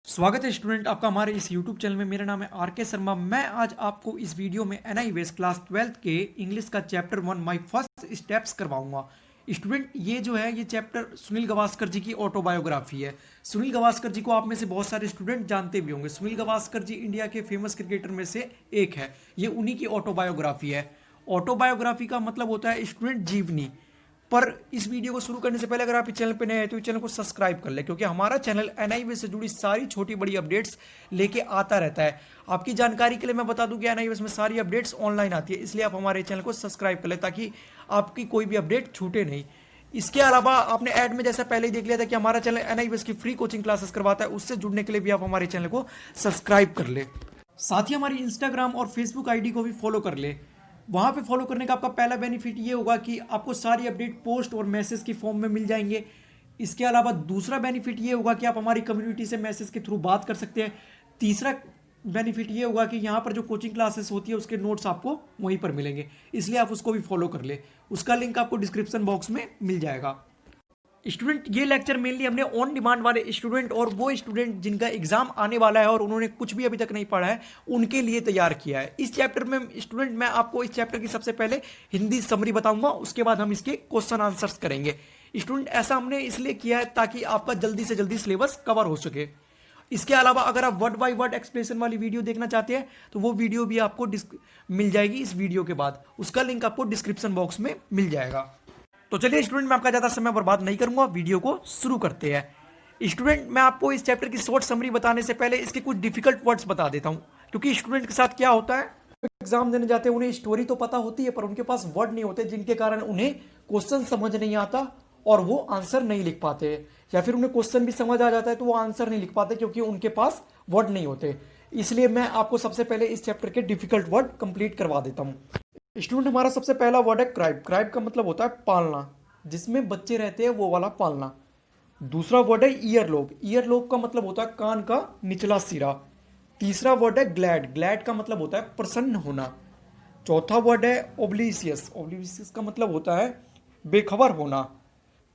स्वागत है स्टूडेंट आपका हमारे इस यूट्यूब चैनल में। मेरा नाम है आर के शर्मा। मैं आज आपको इस वीडियो में एनआईवीएस क्लास 12th के इंग्लिश का चैप्टर 1 माय फर्स्ट स्टेप्स करवाऊंगा। स्टूडेंट ये जो है ये चैप्टर सुनील गावस्कर जी की ऑटोबायोग्राफी है। सुनील गावस्कर जी को आप में से बहुत सारे स्टूडेंट जानते भी होंगे। सुनील गावस्कर जी इंडिया के फेमस क्रिकेटर में से एक है। ये उन्हीं की ऑटोबायोग्राफी है। ऑटोबायोग्राफी का मतलब होता है स्टूडेंट जीवनी। पर इस वीडियो को शुरू करने से पहले अगर आप इस चैनल पर नए हैं तो इस चैनल को सब्सक्राइब कर ले, क्योंकि हमारा चैनल एनआईवी से जुड़ी सारी छोटी बड़ी अपडेट्स लेके आता रहता है। आपकी जानकारी के लिए मैं बता दूं कि एनआईवी में सारी अपडेट्स ऑनलाइन आती है, इसलिए आप हमारे चैनल को सब्सक्राइब कर ले ताकि आपकी कोई भी अपडेट छूटे नहीं। इसके अलावा आपने ऐड में जैसा पहले ही देख लिया था कि हमारा चैनल एनआईवी की फ्री कोचिंग क्लासेस करवाता है, उससे जुड़ने के लिए भी आप हमारे चैनल को सब्सक्राइब कर ले। साथ ही हमारी इंस्टाग्राम और फेसबुक आईडी को भी फॉलो कर ले। वहाँ पे फॉलो करने का आपका पहला बेनिफिट ये होगा कि आपको सारी अपडेट पोस्ट और मैसेज की फॉर्म में मिल जाएंगे। इसके अलावा दूसरा बेनिफिट ये होगा कि आप हमारी कम्युनिटी से मैसेज के थ्रू बात कर सकते हैं। तीसरा बेनिफिट ये होगा कि यहाँ पर जो कोचिंग क्लासेस होती है उसके नोट्स आपको वहीं पर मिलेंगे, इसलिए आप उसको भी फॉलो कर ले। उसका लिंक आपको डिस्क्रिप्शन बॉक्स में मिल जाएगा। स्टूडेंट ये लेक्चर मेनली हमने ऑन डिमांड वाले स्टूडेंट और वो स्टूडेंट जिनका एग्जाम आने वाला है और उन्होंने कुछ भी अभी तक नहीं पढ़ा है उनके लिए तैयार किया है। इस चैप्टर में स्टूडेंट मैं आपको इस चैप्टर की सबसे पहले हिंदी समरी बताऊंगा, उसके बाद हम इसके क्वेश्चन आंसर्स करेंगे। स्टूडेंट ऐसा हमने इसलिए किया है ताकि आपका जल्दी से जल्दी सिलेबस कवर हो सके। इसके अलावा अगर आप वर्ड बाय वर्ड एक्सप्लेनेशन वाली वीडियो देखना चाहते हैं तो वो वीडियो भी आपको मिल जाएगी इस वीडियो के बाद। उसका लिंक आपको डिस्क्रिप्शन बॉक्स में मिल जाएगा। तो चलिए स्टूडेंट मैं आपका ज़्यादा समय बर्बाद नहीं करूंगा, वीडियो को शुरू करते हैं। स्टूडेंट मैं आपको इस चैप्टर की शॉर्ट समरी बताने से पहले इसके कुछ डिफिकल्ट वर्ड्स बता देता हूं, क्योंकि स्टूडेंट के साथ क्या होता है, एग्जाम देने जाते हैं उन्हें स्टोरी तो पता होती है पर उनके पास वर्ड नहीं होते, जिनके कारण उन्हें क्वेश्चन समझ नहीं आता और वो आंसर नहीं लिख पाते, या फिर उन्हें क्वेश्चन भी समझ आ जाता है तो वो आंसर नहीं लिख पाते क्योंकि उनके पास वर्ड नहीं होते। इसलिए मैं आपको सबसे पहले इस चैप्टर के डिफिकल्ट वर्ड कंप्लीट करवा देता हूँ। स्टूडेंट हमारा सबसे पहला वर्ड है क्राइब। क्राइब का मतलब होता है पालना, जिसमें बच्चे रहते हैं वो वाला पालना। दूसरा वर्ड है ईयरलोब। ईयरलोब का मतलब होता है कान का निचला सिरा। तीसरा वर्ड है ग्लैड। ग्लैड का मतलब होता है प्रसन्न होना। चौथा वर्ड है ओब्लिवियस। ओब्लिवियस का मतलब होता है बेखबर होना।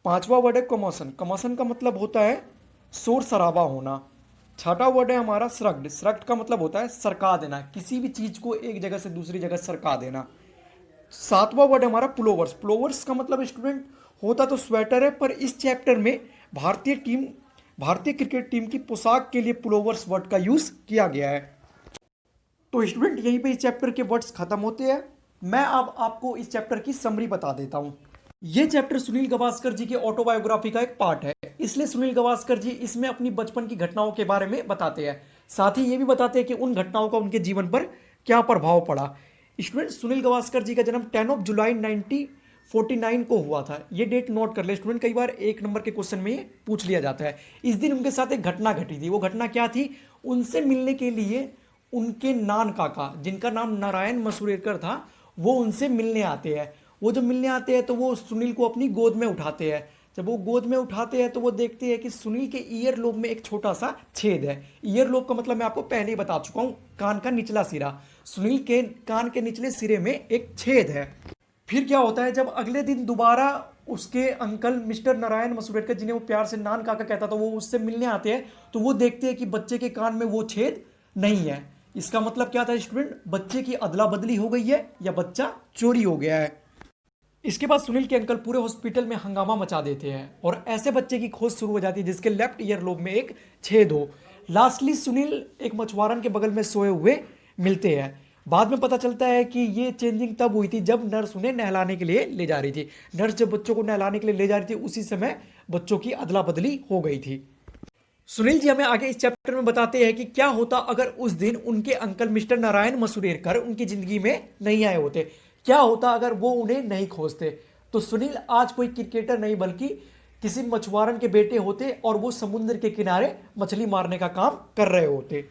पांचवा वर्ड है कमोशन। कमोशन का मतलब होता है शोर शराबा होना। छठा वर्ड है हमारा श्रग्ड। श्रग्ड का मतलब होता है सरका देना, किसी भी चीज को एक जगह से दूसरी जगह सरका देना। सातवां वर्ड है हमारा पुलोवर्स। पुलोवर्स का मतलब स्टूडेंट होता तो स्वेटर है, पर इस चैप्टर में भारतीय क्रिकेट टीम की पोशाक के लिए पुलोवर्स वर्ड का यूज किया गया है। तो स्टूडेंट यहीं पे इस चैप्टर के वर्ड्स खत्म होते हैं। मैं अब आपको इस चैप्टर की समरी बता देता हूं। ये चैप्टर सुनील गावस्कर जी के ऑटोबायोग्राफी का एक पार्ट है, इसलिए सुनील गावस्कर जी इसमें अपनी बचपन की घटनाओं के बारे में बताते हैं। साथ ही ये भी बताते हैं कि उन घटनाओं का उनके जीवन पर क्या प्रभाव पड़ा। स्टूडेंट सुनील गावस्कर जी का जन्म 10 जुलाई 1949 को हुआ था। ये डेट नोट कर ले स्टूडेंट, कई बार एक नंबर के क्वेश्चन में ये पूछ लिया जाता है। इस दिन उनके साथ एक घटना घटी थी। वो घटना क्या थी, उनसे मिलने के लिए उनके नान काका, जिनका नाम नारायण मसूरेकर था, वो उनसे मिलने आते हैं। वो जब मिलने आते हैं तो वो सुनील को अपनी गोद में उठाते हैं। जब वो गोद में उठाते हैं तो वो देखते हैं कि सुनील के ईयर लोब में एक छोटा सा छेद है। ईयर लोब का मतलब मैं आपको पहले ही बता चुका हूं, कान का निचला सिरा। सुनील के कान के निचले सिरे में एक छेद है। फिर क्या होता है, जब अगले दिन दोबारा उसके अंकल मिस्टर नारायण मसूरेकर, जिन्हें वो प्यार से नान काका कहता था, वो उससे मिलने आते हैं तो वो देखते हैं कि बच्चे के कान में वो छेद नहीं है। इसका मतलब क्या था स्टूडेंट, बच्चे की अदला बदली हो गई है या बच्चा चोरी हो गया है। इसके बाद सुनील के अंकल पूरे हॉस्पिटल में हंगामा मचा देते हैं और ऐसे बच्चे की खोज शुरू हो जाती है जिसके लेफ्ट ईयर लोब में एक छेद हो। लास्टली सुनील एक मछुआरन के बगल में सोए हुए मिलते हैं। बाद में पता चलता है कि ये चेंजिंग तब हुई थी जब नर्स उन्हें नहलाने के लिए ले जा रही थी। नर्स जब बच्चों को नहलाने के लिए ले जा रही थी उसी समय बच्चों की अदला बदली हो गई थी। सुनील जी हमें आगे इस चैप्टर में बताते हैं कि क्या होता अगर उस दिन उनके अंकल मिस्टर नारायण मसूरेकर उनकी जिंदगी में नहीं आए होते। क्या होता अगर वो उन्हें नहीं खोजते। तो सुनील आज कोई क्रिकेटर नहीं बल्कि किसी मछुआरन के बेटे होते और वो समुद्र के किनारे मछली मारने का काम कर रहे होते।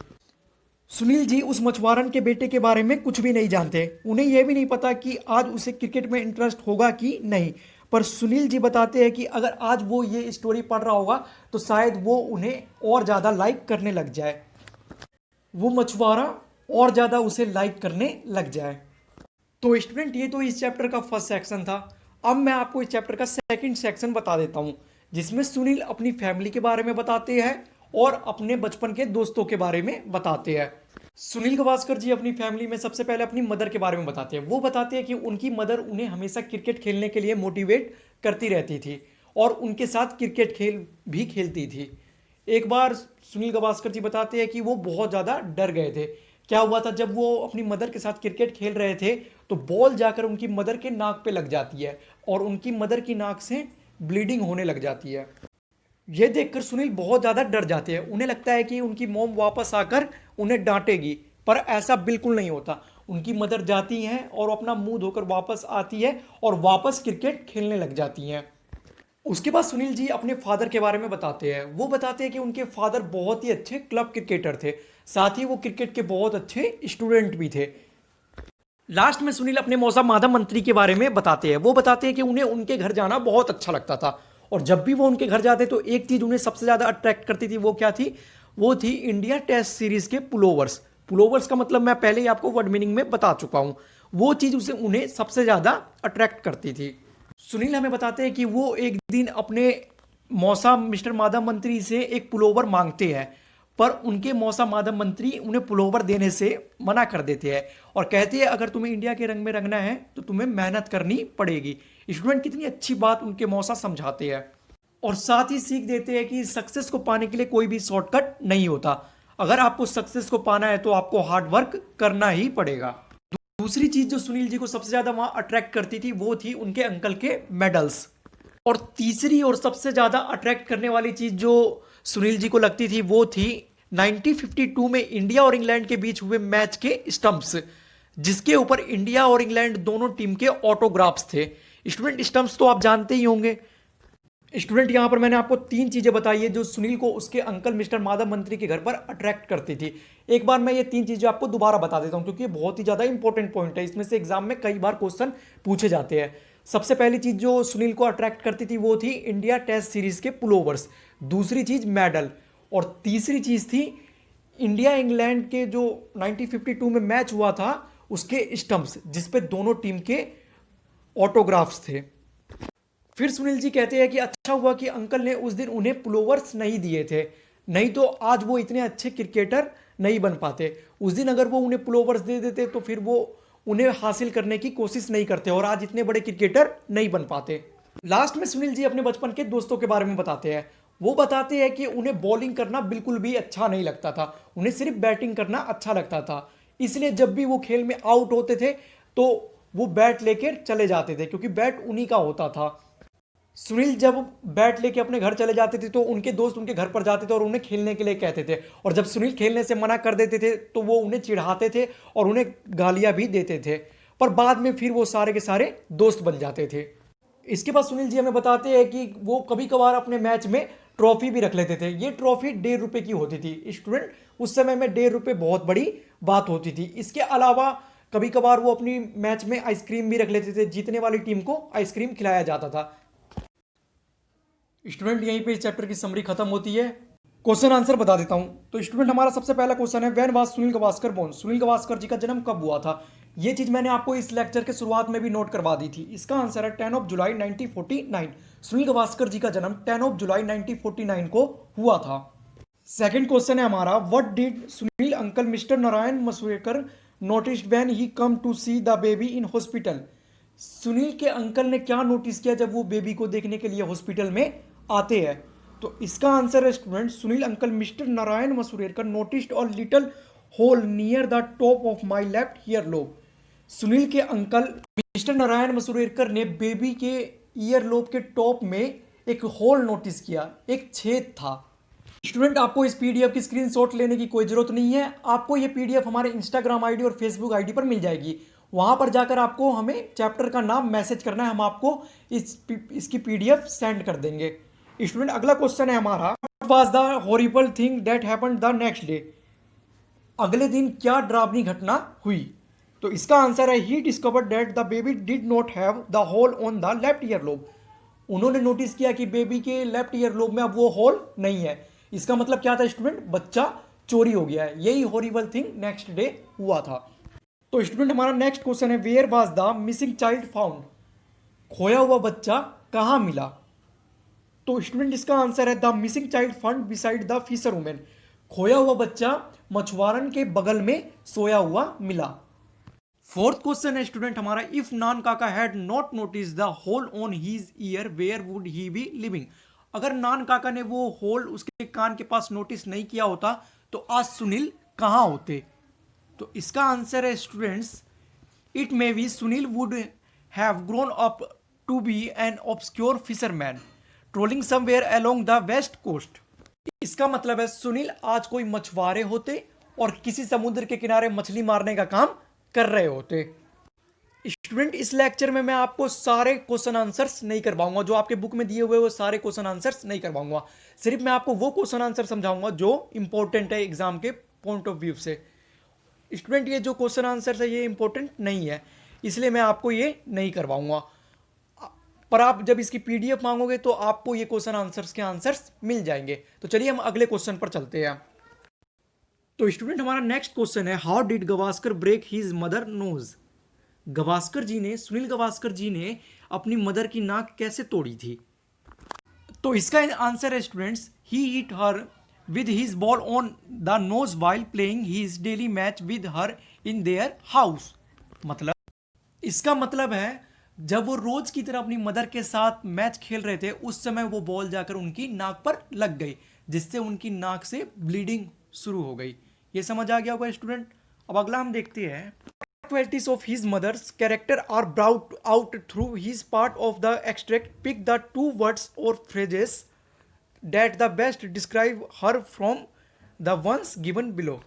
सुनील जी उस मछुआरन के बेटे के बारे में कुछ भी नहीं जानते। उन्हें यह भी नहीं पता कि आज उसे क्रिकेट में इंटरेस्ट होगा कि नहीं। पर सुनील जी बताते हैं कि अगर आज वो ये स्टोरी पढ़ रहा होगा तो शायद वो उन्हें और ज़्यादा लाइक करने लग जाए, वो मछुआरा और ज़्यादा उसे लाइक करने लग जाए। तो स्टूडेंट ये तो इस चैप्टर का फर्स्ट सेक्शन था। अब मैं आपको इस चैप्टर का सेकंड सेक्शन बता देता हूँ, जिसमें सुनील अपनी फैमिली के बारे में बताते हैं और अपने बचपन के दोस्तों के बारे में बताते हैं। सुनील गावस्कर जी अपनी फैमिली में सबसे पहले अपनी मदर के बारे में बताते हैं। वो बताते हैं कि उनकी मदर उन्हें हमेशा क्रिकेट खेलने के लिए मोटिवेट करती रहती थी और उनके साथ क्रिकेट खेल भी खेलती थी। एक बार सुनील गावस्कर जी बताते हैं कि वो बहुत ज़्यादा डर गए थे। क्या हुआ था, जब वो अपनी मदर के साथ क्रिकेट खेल रहे थे तो बॉल जाकर उनकी मदर के नाक पे लग जाती है और उनकी मदर की नाक से ब्लीडिंग होने लग जाती है। ये देखकर सुनील बहुत ज़्यादा डर जाते हैं। उन्हें लगता है कि उनकी मॉम वापस आकर उन्हें डांटेगी, पर ऐसा बिल्कुल नहीं होता। उनकी मदर जाती हैं और अपना मुंह धोकर वापस आती है और वापस क्रिकेट खेलने लग जाती हैं। उसके बाद सुनील जी अपने फादर के बारे में बताते हैं। वो बताते हैं कि उनके फादर बहुत ही अच्छे क्लब क्रिकेटर थे, साथ ही वो क्रिकेट के बहुत अच्छे स्टूडेंट भी थे। लास्ट में सुनील अपने मौसा माधव मंत्री के बारे में बताते हैं। वो बताते हैं कि उन्हें उनके घर जाना बहुत अच्छा लगता था और जब भी वो उनके घर जाते तो एक चीज़ उन्हें सबसे ज़्यादा अट्रैक्ट करती थी। वो क्या थी? वो थी इंडिया टेस्ट सीरीज के पुलोवर्स। पुलोवर्स का मतलब मैं पहले ही आपको वर्ड मीनिंग में बता चुका हूँ। वो चीज़ उसे उन्हें सबसे ज़्यादा अट्रैक्ट करती थी। सुनील हमें बताते हैं कि वो एक दिन अपने मौसा मिस्टर माधव मंत्री से एक पुलोवर मांगते हैं, पर उनके मौसा माधव मंत्री उन्हें पुलोवर देने से मना कर देते हैं और कहते हैं अगर तुम्हें इंडिया के रंग में रंगना है तो तुम्हें मेहनत करनी पड़ेगी। स्टूडेंट कितनी अच्छी बात उनके मौसा समझाते हैं और साथ ही सीख देते हैं कि सक्सेस को पाने के लिए कोई भी शॉर्टकट नहीं होता। अगर आपको सक्सेस को पाना है तो आपको हार्ड वर्क करना ही पड़ेगा। दूसरी चीज जो सुनील जी को सबसे ज्यादा वहां अट्रैक्ट करती थी वो थी उनके अंकल के मेडल्स। और तीसरी और सबसे ज्यादा अट्रैक्ट करने वाली चीज जो सुनील जी को लगती थी वो थी 1952 में इंडिया और इंग्लैंड के बीच हुए मैच के स्टंप्स, जिसके ऊपर इंडिया और इंग्लैंड दोनों टीम के ऑटोग्राफ्स थे। स्टूडेंट स्टंप्स तो आप जानते ही होंगे। स्टूडेंट यहां पर मैंने आपको तीन चीजें बताई है जो सुनील को उसके अंकल मिस्टर माधव मंत्री के घर पर अट्रैक्ट करती थी। एक बार मैं ये तीन चीजें आपको दोबारा बता देता हूं क्योंकि ये बहुत ही ज्यादा इंपॉर्टेंट पॉइंट है। इसमें से एग्जाम में कई बार क्वेश्चन पूछे जाते हैं। सबसे पहली चीज जो सुनील को अट्रैक्ट करती थी वो थी इंडिया टेस्ट सीरीज के पुलोवर्स। दूसरी चीज मेडल और तीसरी चीज थी इंडिया इंग्लैंड के जो 1952 में मैच हुआ था उसके स्टंप्स, जिसपे दोनों टीम के ऑटोग्राफ्स थे। फिर सुनील जी कहते हैं कि अच्छा हुआ कि अंकल ने उस दिन उन्हें पुलोवर्स नहीं दिए थे, नहीं तो आज वो इतने अच्छे क्रिकेटर नहीं बन पाते। उस दिन अगर वो उन्हें पुलोवर्स दे देते तो फिर वो उन्हें हासिल करने की कोशिश नहीं करते और आज इतने बड़े क्रिकेटर नहीं बन पाते। लास्ट में सुनील जी अपने बचपन के दोस्तों के बारे में बताते हैं। वो बताते हैं कि उन्हें बॉलिंग करना बिल्कुल भी अच्छा नहीं लगता था, उन्हें सिर्फ बैटिंग करना अच्छा लगता था। इसलिए जब भी वो खेल में आउट होते थे तो वो बैट लेकर चले जाते थे क्योंकि बैट उन्हीं का होता था। सुनील जब बैट लेके अपने घर चले जाते थे तो उनके दोस्त उनके घर पर जाते थे और उन्हें खेलने के लिए कहते थे, और जब सुनील खेलने से मना कर देते थे तो वो उन्हें चिढ़ाते थे और उन्हें गालियां भी देते थे, पर बाद में फिर वो सारे के सारे दोस्त बन जाते थे। इसके बाद सुनील जी हमें बताते हैं कि वो कभी कभार अपने मैच में ट्रॉफी भी रख लेते थे। ये ट्रॉफी 1.5 रुपए की होती थी। स्टूडेंट उस समय में 1.5 रुपए बहुत बड़ी बात होती थी। इसके अलावा कभी कभार वो अपनी मैच में आइसक्रीम भी रख लेते थे, जीतने वाली टीम को आइसक्रीम खिलाया जाता था। स्टूडेंट यहीं पे इस चैप्टर की समरी खत्म होती है। क्वेश्चन आंसर बता देता हूं। तो स्टूडेंट हमारा सबसे पहला क्वेश्चन है when was Sunil Gavaskar born? Sunil Gavaskar ji का जन्म कब हुआ था? ये चीज मैंने आपको इस लेक्चर के शुरुआत में भी नोट करवा दी थी। इसका आंसर है 10 जुलाई 1949। सुनील गावस्कर जी का जन्म 10 जुलाई 1949 को हुआ था। सेकंड क्वेश्चन है हमारा what did Sunil uncle mister Narayan Masurekar noticed when he come to see the baby in hospital? Sunil के अंकल ने क्या नोटिस किया जब वो बेबी को देखने के लिए हॉस्पिटल में आते हैं? तो इसका आंसर है student Sunil uncle mister Narayan Masurekar noticed a little hole near the top of my left ear lobe. Sunil के अंकल मिस्टर नारायण मसूरेकर ने बेबी के ईयर लोब के टॉप में एक होल नोटिस किया, एक छेद था। स्टूडेंट आपको इस पीडीएफ की स्क्रीनशॉट लेने की कोई जरूरत नहीं है। आपको ये पीडीएफ हमारे इंस्टाग्राम आईडी और फेसबुक आईडी पर मिल जाएगी। वहां पर जाकर आपको हमें चैप्टर का नाम मैसेज करना है, हम आपको इसकी पीडीएफ सेंड कर देंगे। स्टूडेंट अगला क्वेश्चन है हमारा what was the horrible thing that happened the next day? अगले दिन क्या डरावनी घटना हुई? तो इसका आंसर है he discovered that the baby did not have the hole on the left ear lobe. उन्होंने नोटिस किया कि बेबी के लेफ्ट ईयर लोब में अब वो होल नहीं है। इसका मतलब क्या था स्टूडेंट? बच्चा चोरी हो गया है। यही हॉरिबल थिंग नेक्स्ट डे हुआ था। तो स्टूडेंट हमारा नेक्स्ट क्वेश्चन है where was the missing child found? खोया हुआ बच्चा कहां मिला? तो स्टूडेंट इसका आंसर है the missing child found beside the fisher women. खोया हुआ बच्चा मछुआरन के बगल में सोया हुआ मिला। फोर्थ क्वेश्चन है स्टूडेंट हमारा, if Nan Kaka had not notice the hole on his ear where would he be living. अगर नान काका ने वो होल उसके कान के पास नोटिस नहीं किया होता तो आज सुनील कहां होते। तो इसका आंसर है students, it may be Sunil would have grown up to be an obscure fisherman trawling somewhere along the west coast. इसका मतलब है सुनील आज कोई मछुआरे होते और किसी समुद्र के किनारे मछली मारने का काम कर रहे होते। स्टूडेंट इस लेक्चर में मैं आपको सारे क्वेश्चन आंसर्स नहीं करवाऊंगा, जो आपके बुक में दिए हुए वो सारे क्वेश्चन आंसर्स नहीं करवाऊंगा। सिर्फ मैं आपको वो क्वेश्चन आंसर समझाऊंगा जो इंपॉर्टेंट है एग्जाम के पॉइंट ऑफ व्यू से। स्टूडेंट ये जो क्वेश्चन आंसर है ये इंपॉर्टेंट नहीं है, इसलिए मैं आपको ये नहीं करवाऊंगा। पर आप जब इसकी पीडीएफ मांगोगे तो आपको ये क्वेश्चन आंसर्स के आंसर्स मिल जाएंगे। तो चलिए हम अगले क्वेश्चन पर चलते हैं। तो स्टूडेंट हमारा नेक्स्ट क्वेश्चन है, how did Gavaskar break his mother nose. Gavaskar ji ने, सुनील गवास्कर जी ने अपनी मदर की नाक कैसे तोड़ी थी। तो इसका आंसर है students, he hit her with his ball on the nose while playing his daily match with her in their house. मतलब इसका मतलब है जब वो रोज की तरह अपनी मदर के साथ मैच खेल रहे थे उस समय वो बॉल जाकर उनकी नाक पर लग गई, जिससे उनकी नाक से ब्लीडिंग शुरू हो गई। ये समझ आ गया होगा स्टूडेंट। अब अगला हम देखते हैं, qualities of his mother's character are brought out through his part of the extract. Pick the two words or phrases that the best describe her from the ones given below.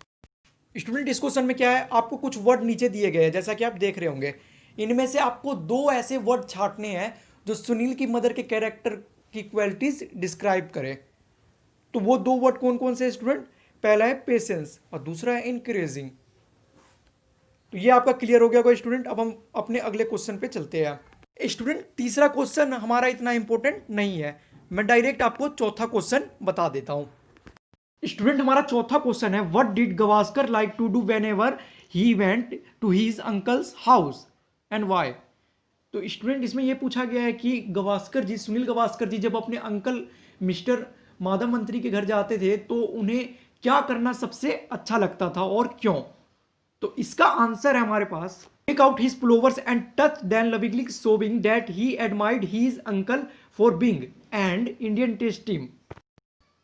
Student इस question में क्या है, आपको कुछ word नीचे दिए गए हैं जैसा कि आप देख रहे होंगे। इनमें से आपको दो ऐसे वर्ड छांटने हैं जो सुनील की मदर के कैरेक्टर की क्वालिटीज डिस्क्राइब करे। तो वो दो वर्ड कौन कौन से स्टूडेंट, पहला है पेशेंस और दूसरा है इनकरेजिंग। तो ये आपका क्लियर हो गया होगा स्टूडेंट। अब हम अपने अगले क्वेश्चन पे चलते हैं। स्टूडेंट तीसरा क्वेश्चन हमारा इतना इंपॉर्टेंट नहीं है, मैं डायरेक्ट आपको चौथा क्वेश्चन बता देता हूं। स्टूडेंट हमारा चौथा क्वेश्चन है, what did Gavaskar like to do whenever he went to his uncle's house and why. तो स्टूडेंट इसमें यह पूछा गया है कि गवास्कर जी, सुनील गवास्कर जी जब अपने अंकल मिस्टर माधव मंत्री के घर जाते थे तो उन्हें क्या करना सबसे अच्छा लगता था और क्यों। तो इसका आंसर है हमारे पास, take out his pullovers and touch then lovingly showing that he admired his uncle for being and Indian test team.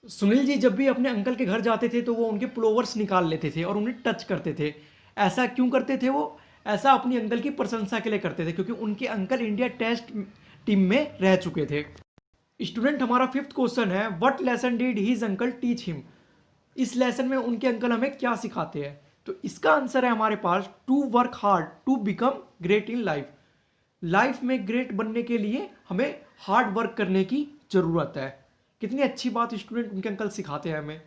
Sunil ji जब भी अपने अंकल के घर जाते थे तो वो उनके पुलोवर्स निकाल लेते थे और उन्हें टच करते थे। ऐसा क्यों करते थे वो, ऐसा अपनी अंकल की प्रशंसा के लिए करते थे क्योंकि उनके अंकल इंडिया टेस्ट टीम में रह चुके थे। स्टूडेंट हमारा फिफ्थ क्वेश्चन है, what lesson did his uncle teach him. इस लेसन में उनके अंकल हमें क्या सिखाते हैं। तो इसका आंसर है हमारे पास, to work hard to become great in life. Life में ग्रेट बनने के लिए हमें हार्ड वर्क करने की जरूरत है। कितनी अच्छी बात स्टूडेंट उनके अंकल सिखाते हैं हमें।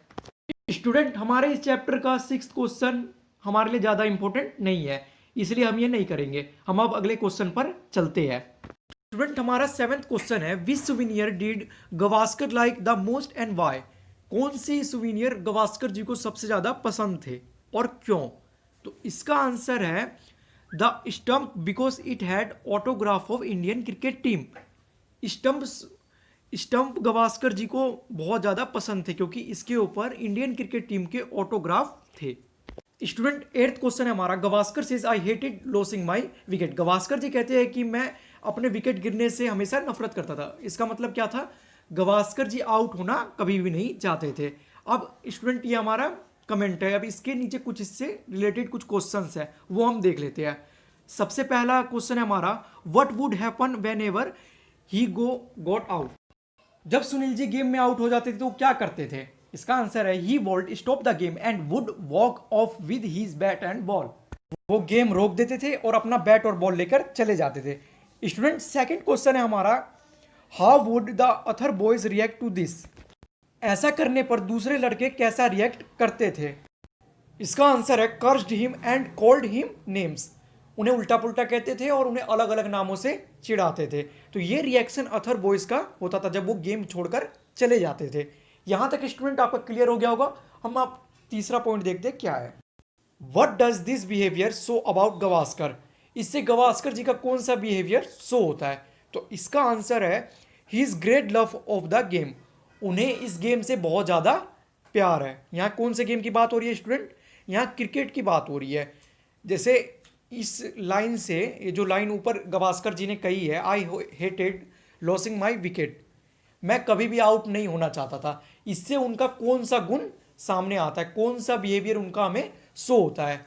स्टूडेंट हमारे इस चैप्टर का सिक्स्थ क्वेश्चन हमारे लिए ज्यादा इंपॉर्टेंट नहीं है, इसलिए हम ये नहीं करेंगे। हम अब अगले क्वेश्चन पर चलते हैं। स्टूडेंट हमारा सेवेंथ क्वेश्चन है, which souvenir did Gavaskar like the most and why. कौन सी सुवेनियर गवास्कर जी को सबसे ज्यादा पसंद थे और क्यों। तो इसका आंसर है the stump, because it had autograph of Indian cricket team. Stump Gavaskar ji को बहुत ज्यादा पसंद थे क्योंकि इसके ऊपर इंडियन क्रिकेट टीम के ऑटोग्राफ थे। स्टूडेंट एट्थ क्वेश्चन है हमारा, Gavaskar says I hated losing my wicket. Gavaskar ji कहते हैं कि मैं अपने विकेट गिरने से हमेशा नफरत करता था। इसका मतलब क्या था, गवास्कर जी आउट होना कभी भी नहीं चाहते थे। अब स्टूडेंट ये हमारा कमेंट है, अब इसके नीचे कुछ इससे रिलेटेड कुछ क्वेश्चंस है वो हम देख लेते हैं। सबसे पहला क्वेश्चन है हमारा, what would happen whenever he got out. जब सुनील जी गेम में आउट हो जाते थे तो क्या करते थे। इसका आंसर है, he would stop the game and would walk off with his bat and ball. वो गेम रोक देते थे और अपना बैट और बॉल लेकर चले जाते थे। स्टूडेंट सेकंड क्वेश्चन है हमारा, how would the other boys react to this. ऐसा करने पर दूसरे लड़के कैसा रिएक्ट करते थे। इसका आंसर है, cursed him and called him names. उन्हें उल्टा पुल्टा कहते थे और उन्हें अलग अलग नामों से चिढ़ाते थे। तो ये रिएक्शन अदर बॉयज का होता था जब वो गेम छोड़कर चले जाते थे। यहां तक स्टूडेंट आपका क्लियर हो गया होगा। हम आप तीसरा पॉइंट देखते हैं क्या है, what does this behaviour show about Gavaskar. इससे गवास्कर जी का कौन सा बिहेवियर शो होता है। तो इसका आंसर है, his great love of the game, उन्हें इस गेम से बहुत ज़्यादा प्यार है। यहाँ कौन से गेम की बात हो रही है स्टूडेंट? यहाँ क्रिकेट की बात हो रही है। जैसे इस लाइन से, ये जो लाइन ऊपर गवास्कर जी ने कही है, आई हेटेड लॉसिंग माई विकेट, मैं कभी भी आउट नहीं होना चाहता था, इससे उनका कौन सा गुण सामने आता है, कौन सा बिहेवियर उनका हमें शो होता है?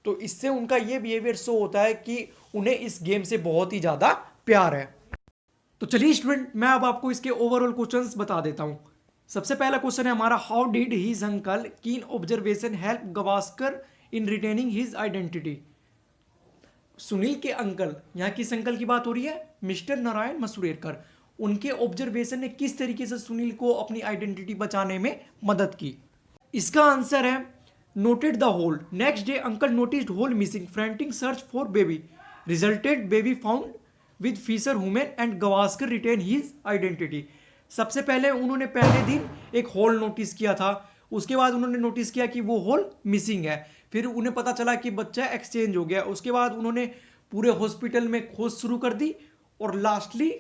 तो इससे उनका ये बिहेवियर शो होता है कि उन्हें इस गेम से बहुत ही ज़्यादा प्यार है। तो चलिए स्टूडेंट, मैं अब आपको इसके ओवरऑल क्वेश्चंस बता देता हूं। सबसे पहला क्वेश्चन है हमारा, हाउ डिड हिज अंकल कीन ऑब्जर्वेशन हेल्प गवास्कर इन रिटेनिंग हिज आइडेंटिटी। सुनील के अंकल, यहाँ किस अंकल की बात हो रही है? मिस्टर नारायण मसूरेरकर। उनके ऑब्जर्वेशन ने किस तरीके से सुनील को अपनी आइडेंटिटी बचाने में मदद की? इसका आंसर है noted the hole, next day uncle noticed hole missing, frantic search for baby, resulted baby found with fisher women and Gavaskar retain his identity. सबसे पहले उन्होंने पहले दिन एक होल नोटिस किया था, उसके बाद उन्होंने नोटिस किया कि वो होल मिसिंग है, फिर उन्हें पता चला कि बच्चा एक्सचेंज हो गया, उसके बाद उन्होंने पूरे हॉस्पिटल में खोज शुरू कर दी और लास्टली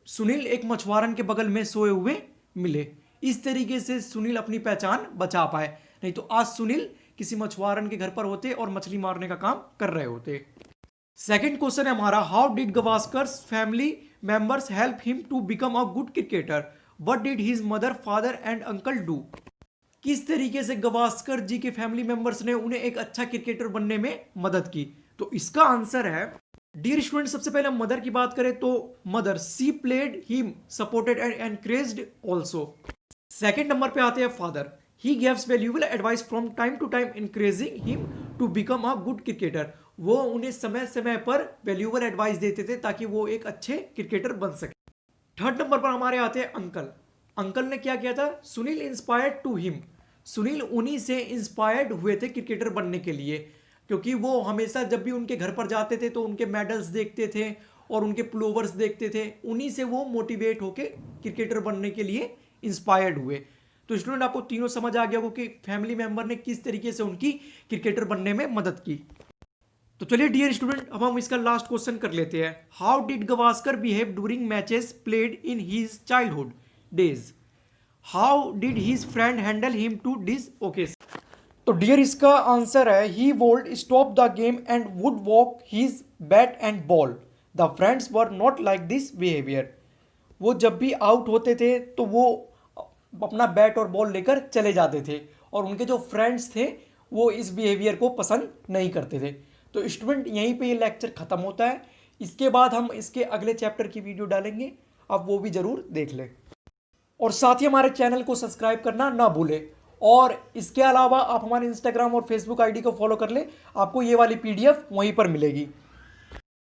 सुनील एक मछुआरन के बगल में सोए हुए मिले। इस तरीके से सुनील अपनी पहचान बचा पाए, नहीं तो आज सुनील किसी मछुआरन के घर पर होते और मछली मारने का काम कर रहे होते। सेकंड क्वेश्चन है हमारा, how did Gavaskar's family members help him to become a good cricketer, what did his mother father and uncle do. किस तरीके से गवास्कर जी के फैमिली मेंबर्स ने उन्हें एक अच्छा क्रिकेटर बनने में मदद की? तो इसका आंसर है, डियर स्टूडेंट, सबसे पहले मदर की बात करें तो mother, she played him, supported and encouraged also. Second number पे आते हैं father, he gives valuable advice from time to time encouraging him to become a good cricketer. वो उन्हें समय समय पर वैल्यूएबल एडवाइस देते थे ताकि वो एक अच्छे क्रिकेटर बन सके। थर्ड नंबर पर हमारे आते हैं अंकल। अंकल ने क्या किया था? Sunil inspired to him, Sunil उन्हीं से इंस्पायर्ड हुए थे क्रिकेटर बनने के लिए, क्योंकि वो हमेशा जब भी उनके घर पर जाते थे तो उनके मेडल्स देखते थे और उनके प्लोवर्स देखते थे, उन्हीं से वो मोटिवेट होके क्रिकेटर बनने के लिए इंस्पायर्ड हुए। तो स्टूडेंट, आपको तीनों समझ आ गया हो कि फैमिली मेंबर ने किस तरीके से उनकी क्रिकेटर बनने में मदद की। तो चलिए डियर स्टूडेंट, अब हम इसका लास्ट क्वेश्चन कर लेते हैं, how did Gavaskar behave during matches played in his childhood days, how did his friend handle him to this occasion. तो डियर, इसका आंसर है, he would stop the game and would walk his bat and ball, the friends were not like this behaviour. वो जब भी out होते थे तो वो अपना बैट और बॉल लेकर चले जाते थे और उनके जो फ्रेंड्स थे वो इस बिहेवियर को पसंद नहीं करते थे। तो स्टूडेंट, यहीं पे ये लेक्चर ख़त्म होता है। इसके बाद हम इसके अगले चैप्टर की वीडियो डालेंगे, आप वो भी ज़रूर देख लें और साथ ही हमारे चैनल को सब्सक्राइब करना ना भूलें। और इसके अलावा आप हमारे इंस्टाग्राम और फेसबुक आईडी को फॉलो कर लें, आपको ये वाली PDF वहीं पर मिलेगी।